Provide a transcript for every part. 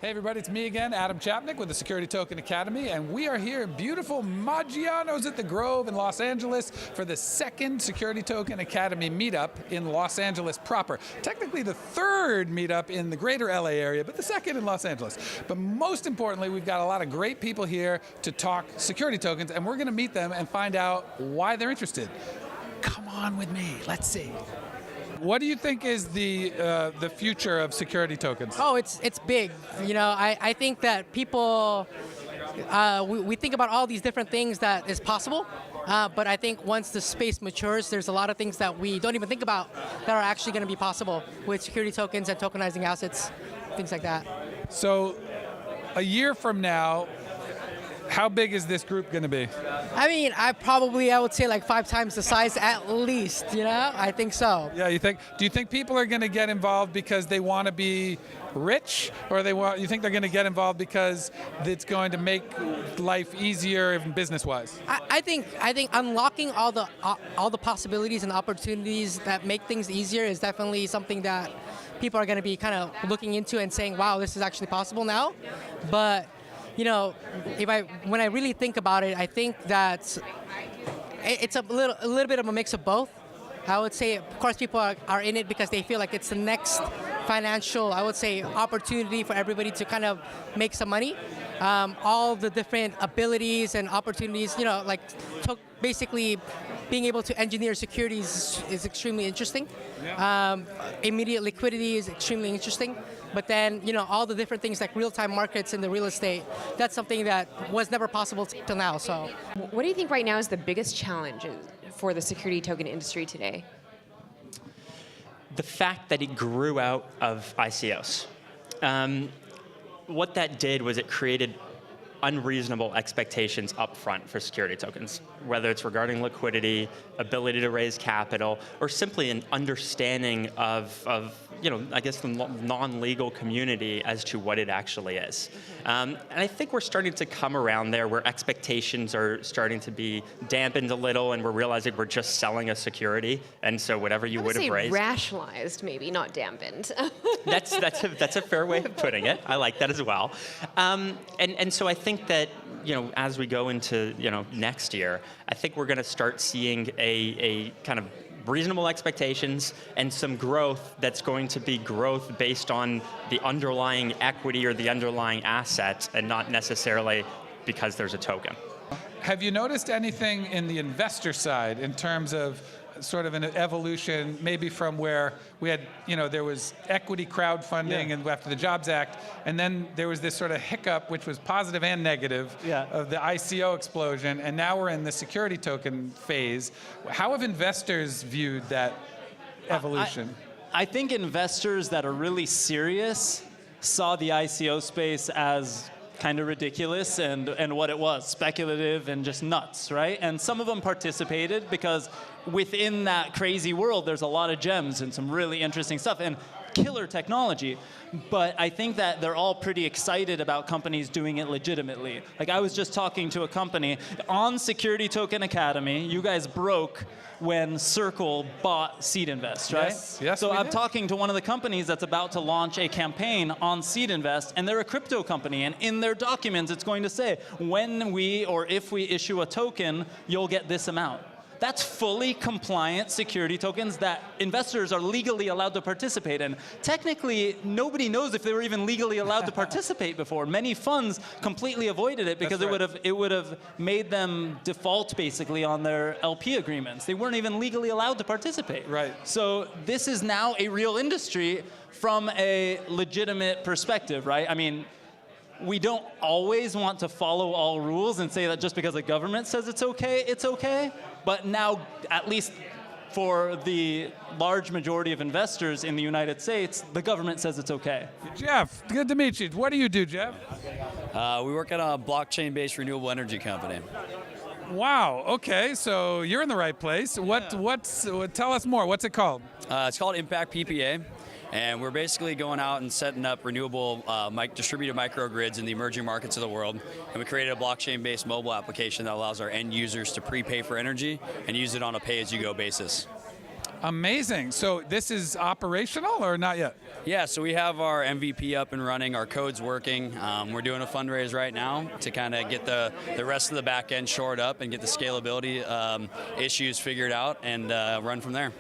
Hey everybody, it's me again, Adam Chapnick with the Security Token Academy, and we are here in beautiful Maggiano's at the Grove in Los Angeles for the second Security Token Academy meetup in Los Angeles proper. Technically the third meetup in the greater LA area, but the second in Los Angeles. But most importantly, we've got a lot of great people here to talk security tokens, and we're going to meet them and find out why they're interested. Come on with me, let's see. What do you think is the future of security tokens? Oh, it's big. You know, I think that people, we think about all these different things that is possible, but I think once the space matures, there's a lot of things that we don't even think about that are actually going to be possible with security tokens and tokenizing assets, things like that. So, a year from now, how big is this group going to be? I mean, I would say like 5 times the size at least, you know? I think so. Yeah, do you think people are going to get involved because they want to be rich, or you think they're going to get involved because it's going to make life easier business-wise? I think unlocking all the possibilities and opportunities that make things easier is definitely something that people are going to be kind of looking into and saying, wow, this is actually possible now. But you know, when I really think about it, I think that it's a little bit of a mix of both. I would say, of course, people are in it because they feel like it's the next financial, I would say, opportunity for everybody to kind of make some money. All the different abilities and opportunities, you know, like basically being able to engineer securities is extremely interesting. Yeah. Immediate liquidity is extremely interesting. But then, you know, all the different things like real-time markets in the real estate, that's something that was never possible till now. So, what do you think right now is the biggest challenge for the security token industry today? The fact that it grew out of ICOs. What that did was it created unreasonable expectations up front for security tokens, whether it's regarding liquidity, ability to raise capital, or simply an understanding of you know, I guess the non-legal community as to what it actually is. And I think we're starting to come around there where expectations are starting to be dampened a little, and we're realizing we're just selling a security, and so whatever you would have raised. Rationalized, maybe, not dampened. That's a fair way of putting it. I like that as well. And so I think that, you know, as we go into, you know, next year, I think we're going to start seeing a kind of reasonable expectations and some growth that's going to be growth based on the underlying equity or the underlying asset, and not necessarily because there's a token. Have you noticed anything in the investor side in terms of sort of an evolution, maybe from where we had, you know, there was equity crowdfunding and after the Jobs Act, and then there was this sort of hiccup, which was positive and negative, of the ICO explosion, and now we're in the security token phase. How have investors viewed that evolution? I think investors that are really serious saw the ICO space as kind of ridiculous and what it was, speculative and just nuts, right? And some of them participated because within that crazy world, there's a lot of gems and some really interesting stuff and killer technology. But I think that they're all pretty excited about companies doing it legitimately. Like, I was just talking to a company on Security Token Academy. You guys broke when Circle bought Seed Invest, right? Yes, so I'm talking to one of the companies that's about to launch a campaign on Seed Invest, and they're a crypto company, and in their documents it's going to say, when we or if we issue a token, you'll get this amount. That's fully compliant security tokens that investors are legally allowed to participate in. Technically, nobody knows if they were even legally allowed to participate before. Many funds completely avoided it because it would have made them default basically on their LP agreements. They weren't even legally allowed to participate. Right. So this is now a real industry from a legitimate perspective, right? I mean, we don't always want to follow all rules and say that just because the government says it's okay. But now, at least for the large majority of investors in the United States, the government says it's okay. Jeff, good to meet you. What do you do, Jeff? We work at a blockchain-based renewable energy company. Wow, okay, so you're in the right place. Tell us more, what's it called? It's called ImpactPPA. And we're basically going out and setting up renewable distributed microgrids in the emerging markets of the world. And we created a blockchain-based mobile application that allows our end users to prepay for energy and use it on a pay-as-you-go basis. Amazing. So this is operational or not yet? Yeah, so we have our MVP up and running, our code's working. We're doing a fundraise right now to kind of get the rest of the back end shored up and get the scalability issues figured out and run from there.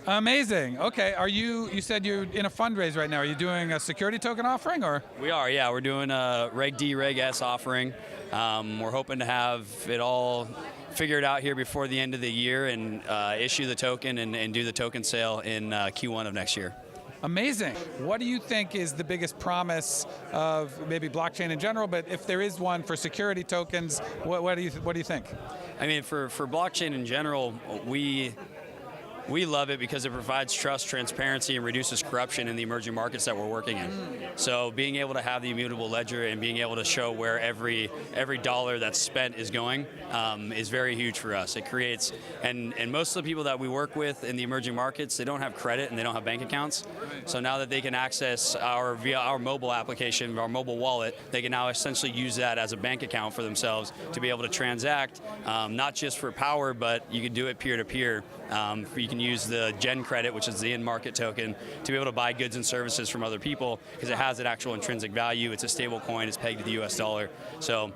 Amazing. Okay, you said you're in a fundraise right now. Are you doing a security token offering, or? We are, yeah. We're doing a Reg D, Reg S offering. We're hoping to have it all figured out here before the end of the year and issue the token and do the token sale in Q1 of next year. Amazing. What do you think is the biggest promise of maybe blockchain in general, but if there is one for security tokens, what do you think? I mean, for blockchain in general, we love it because it provides trust, transparency, and reduces corruption in the emerging markets that we're working in. So being able to have the immutable ledger and being able to show where every dollar that's spent is going is very huge for us. It creates, and most of the people that we work with in the emerging markets, they don't have credit and they don't have bank accounts. So now that they can access via our mobile application, our mobile wallet, they can now essentially use that as a bank account for themselves to be able to transact, not just for power, but you can do it peer-to-peer. You can use the Gen credit, which is the in-market token, to be able to buy goods and services from other people because it has an actual intrinsic value. It's a stable coin. It's pegged to the US dollar. So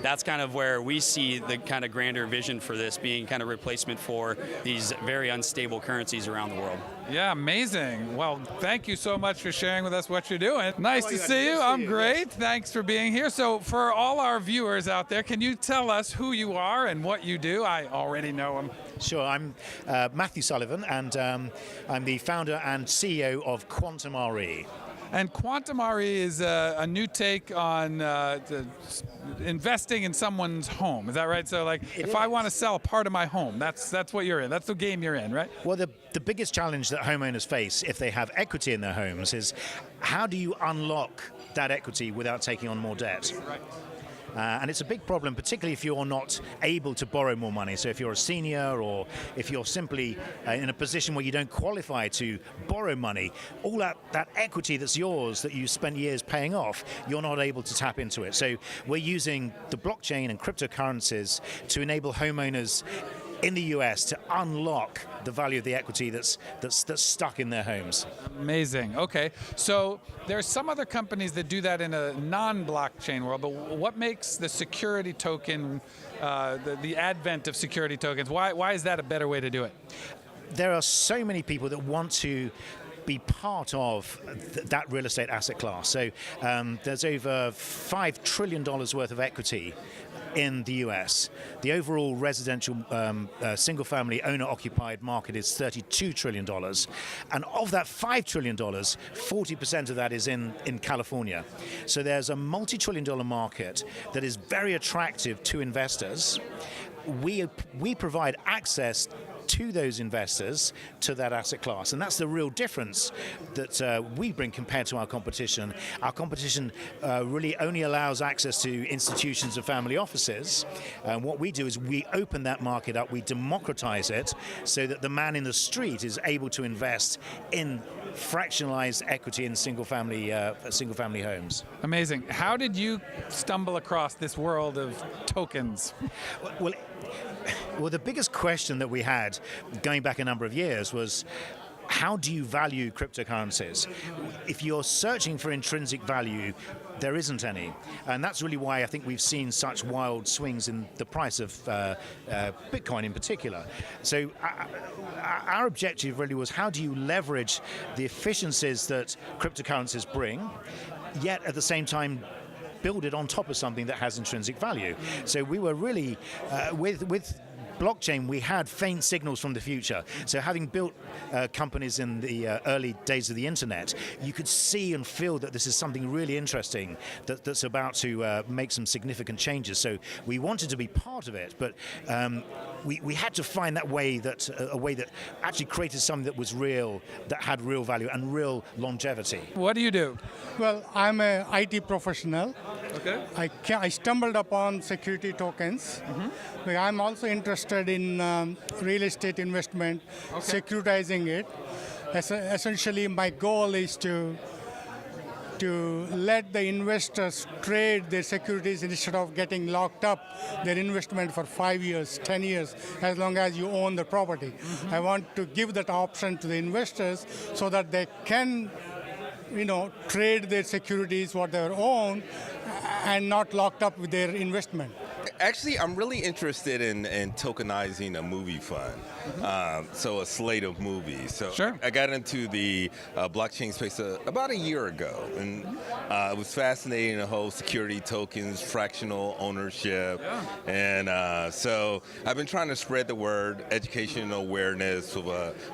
that's kind of where we see the kind of grander vision for this being kind of replacement for these very unstable currencies around the world. Yeah, amazing. Well, thank you so much for sharing with us what you're doing. Nice to see you. I'm great. Thanks for being here. So for all our viewers out there, can you tell us who you are and what you do? I already know him. Sure, I'm Matthew Sullivan, and I'm the founder and CEO of QuantmRE. And QuantmRE is a new take on investing in someone's home. Is that right? So, like, if I want to sell part of my home, that's what you're in. That's the game you're in, right? Well, the biggest challenge that homeowners face if they have equity in their homes is how do you unlock that equity without taking on more debt? Right. And it's a big problem, particularly if you're not able to borrow more money. So if you're a senior or if you're simply in a position where you don't qualify to borrow money, all that equity that's yours that you spent years paying off, you're not able to tap into it. So we're using the blockchain and cryptocurrencies to enable homeowners in the US to unlock the value of the equity that's stuck in their homes. Amazing. Okay. So there's some other companies that do that in a non-blockchain world, but what makes the security token, the advent of security tokens, why is that a better way to do it? There are so many people that want to be part of that real estate asset class. So there's over $5 trillion worth of equity in the US. The overall residential single-family owner-occupied market is $32 trillion. And of that $5 trillion, 40% of that is in California. So there's a multi-trillion-dollar market that is very attractive to investors. We provide access to those investors, to that asset class. And that's the real difference that we bring compared to our competition. Our competition really only allows access to institutions and family offices. And what we do is we open that market up, we democratize it so that the man in the street is able to invest in fractionalized equity in single-family homes. Amazing. How did you stumble across this world of tokens? Well, the biggest question that we had going back a number of years was, how do you value cryptocurrencies? If you're searching for intrinsic value, there isn't any. And that's really why I think we've seen such wild swings in the price of Bitcoin in particular. So our objective really was, how do you leverage the efficiencies that cryptocurrencies bring, yet at the same time build it on top of something that has intrinsic value? So we were really, with blockchain, we had faint signals from the future. So having built companies in the early days of the internet, you could see and feel that this is something really interesting that's about to make some significant changes. So we wanted to be part of it, but we had to find that way, a way that actually created something that was real, that had real value and real longevity. What do you do? Well, I'm an IT professional. Okay. I stumbled upon security tokens. But I'm also interested in real estate investment, securitizing it. Essentially, my goal is to let the investors trade their securities instead of getting locked up their investment for 5 years, 10 years, as long as you own the property. I want to give that option to the investors so that they can trade their securities, what they own, and not locked up with their investment. Actually, I'm really interested in tokenizing a movie fund, so a slate of movies. So Sure. I got into the blockchain space about a year ago, and it was fascinating, the whole security tokens, fractional ownership, and so I've been trying to spread the word, educational awareness of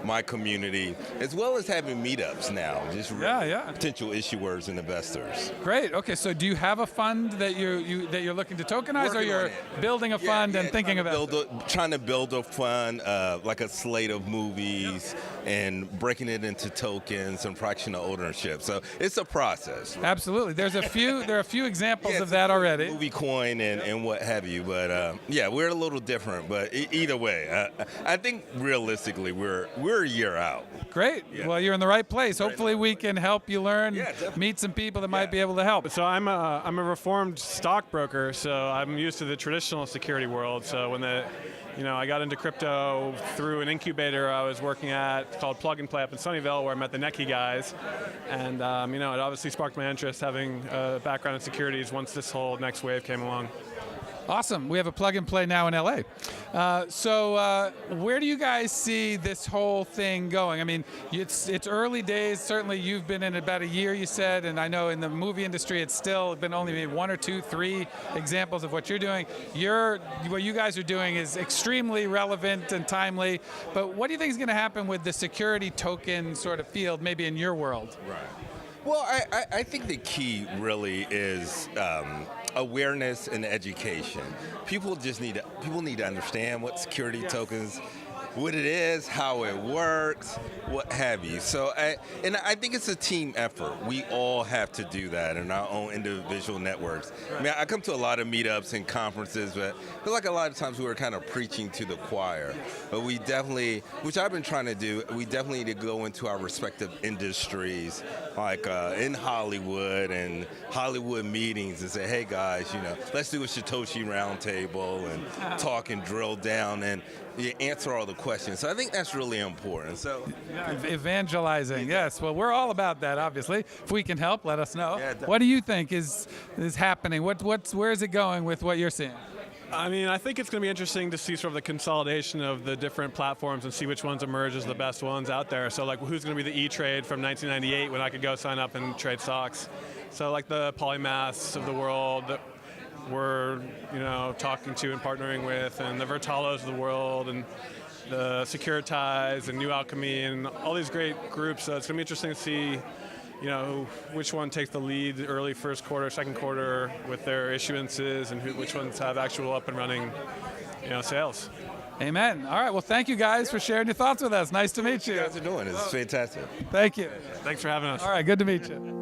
my community, as well as having meetups now, just potential issuers and investors. Great. Okay, so do you have a fund that you're looking to tokenize, or Working you're on it. building a fund and thinking about it? Trying to build a fund, like a slate of movies, and breaking it into tokens and fractional ownership. So it's a process. Absolutely. There are a few examples of that already. Movie coin and what have you, but we're a little different. But either way, I think realistically we're a year out. Great. Yeah. Well, you're in the right place. Hopefully, we can help you learn, meet some people that might be able to help. So I'm a reformed stockbroker, so I'm used to the traditional security world. So when I got into crypto through an incubator I was working at called Plug and Play up in Sunnyvale, where I met the NETKI guys, and it obviously sparked my interest having a background in securities once this whole next wave came along. Awesome. We have a plug and play now in LA. So where do you guys see this whole thing going? I mean, it's early days. Certainly you've been in about a year, you said, and I know in the movie industry it's still been only maybe 1 or 2, 3 examples of what you're doing. What you guys are doing is extremely relevant and timely, but what do you think is going to happen with the security token sort of field, maybe in your world? Right. Well, I think the key really is awareness and education. People need to understand what security tokens, what it is, how it works, what have you. So, I think it's a team effort. We all have to do that in our own individual networks. I mean, I come to a lot of meetups and conferences, but I feel like a lot of times we were kind of preaching to the choir. But we definitely, which I've been trying to do, we definitely need to go into our respective industries, like in Hollywood and Hollywood meetings, and say, hey guys, let's do a Satoshi roundtable and talk and drill down and answer all the questions. So I think that's really important. So evangelizing, yes. Well, we're all about that, obviously. If we can help, let us know. Yeah, what do you think is happening? Where is it going with what you're seeing? I mean, I think it's going to be interesting to see sort of the consolidation of the different platforms and see which ones emerge as the best ones out there. So, like, who's going to be the E-Trade from 1998 when I could go sign up and trade stocks? So, like, the Polymaths of the world that we're, talking to and partnering with, and the Vertalos of the world, and the Securitize and New Alchemy, and all these great groups. So it's going to be interesting to see, which one takes the lead early first quarter, second quarter with their issuances, and which ones have actual up and running, sales. Amen. All right. Well, thank you guys for sharing your thoughts with us. Nice to meet you. what you guys are doing. It's fantastic. Thank you. Thanks for having us. All right. Good to meet you.